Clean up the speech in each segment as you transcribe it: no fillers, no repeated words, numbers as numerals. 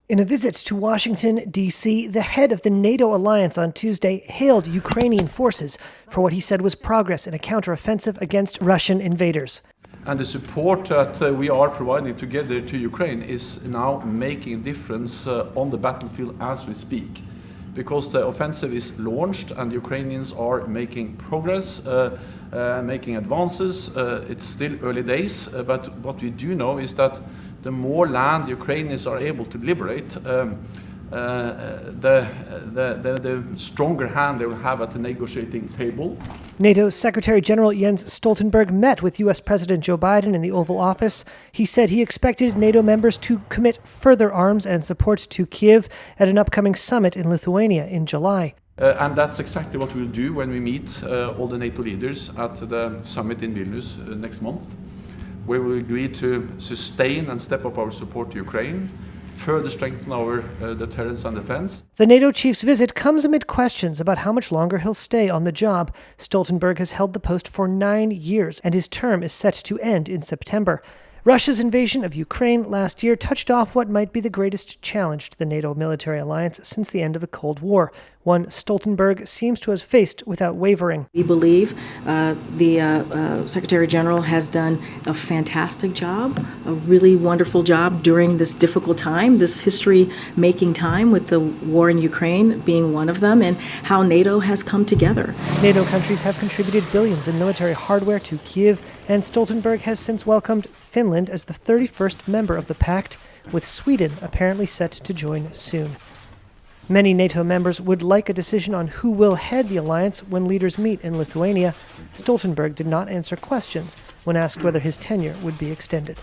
In a visit to Washington, D.C., the head of the NATO alliance on Tuesday hailed Ukrainian forces for what he said was progress in a counteroffensive against Russian invaders. And the support that we are providing together to Ukraine is now making a difference on the battlefield as we speak. Because the offensive is launched and Ukrainians are making progress, making advances. It's still early days, but what we do know is that the more land Ukrainians are able to liberate, the stronger hand they will have at the negotiating table. NATO Secretary General Jens Stoltenberg met with U.S. President Joe Biden in the Oval Office. He said he expected NATO members to commit further arms and support to Kyiv at an upcoming summit in Lithuania in July. And that's exactly what we'll do when we meet all the NATO leaders at the summit in Vilnius next month, where we agree to sustain and step up our support to Ukraine, further strengthen our deterrence and defense. The NATO chief's visit comes amid questions about how much longer he'll stay on the job. Stoltenberg has held the post for 9 years, and his term is set to end in September. Russia's invasion of Ukraine last year touched off what might be the greatest challenge to the NATO military alliance since the end of the Cold War, one Stoltenberg seems to have faced without wavering. We believe the Secretary General has done a fantastic job, a really wonderful job during this difficult time, this history-making time with the war in Ukraine being one of them, and how NATO has come together. NATO countries have contributed billions in military hardware to Kyiv, and Stoltenberg has since welcomed Finland as the 31st member of the pact, with Sweden apparently set to join soon. Many NATO members would like a decision on who will head the alliance when leaders meet in Lithuania. Stoltenberg did not answer questions when asked whether his tenure would be extended.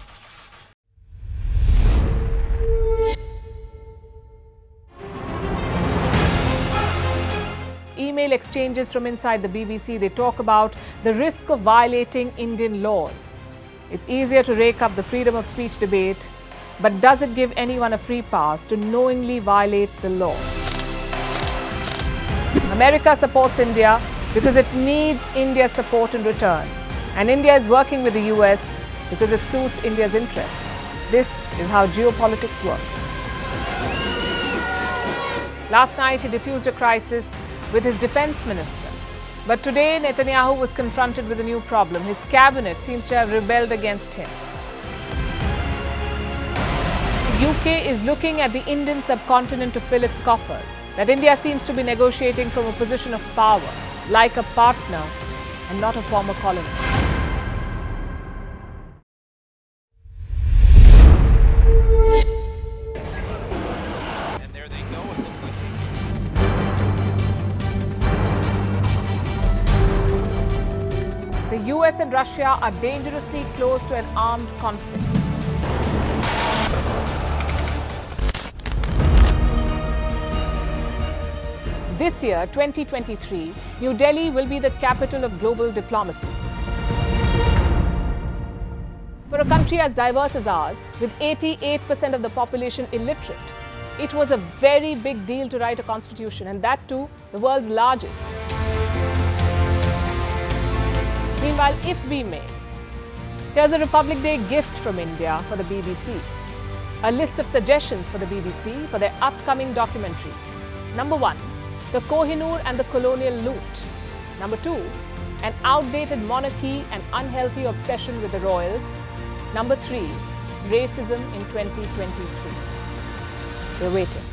Email exchanges from inside the BBC, they talk about the risk of violating Indian laws. It's easier to rake up the freedom of speech debate, but does it give anyone a free pass to knowingly violate the law? America supports India because it needs India's support in return. And India is working with the US because it suits India's interests. This is how geopolitics works. Last night, he diffused a crisis with his defense minister. But today, Netanyahu was confronted with a new problem. His cabinet seems to have rebelled against him. The UK is looking at the Indian subcontinent to fill its coffers. That India seems to be negotiating from a position of power, like a partner and not a former colony. And there they go. It looks like The US and Russia are dangerously close to an armed conflict. This year, 2023, New Delhi will be the capital of global diplomacy. For a country as diverse as ours, with 88% of the population illiterate, it was a very big deal to write a constitution, and that too, the world's largest. Meanwhile, if we may, here's a Republic Day gift from India for the BBC. A list of suggestions for the BBC for their upcoming documentaries. Number 1, the Kohinoor and the colonial loot. Number 2, an outdated monarchy and unhealthy obsession with the royals. Number 3, racism in 2023. We're waiting.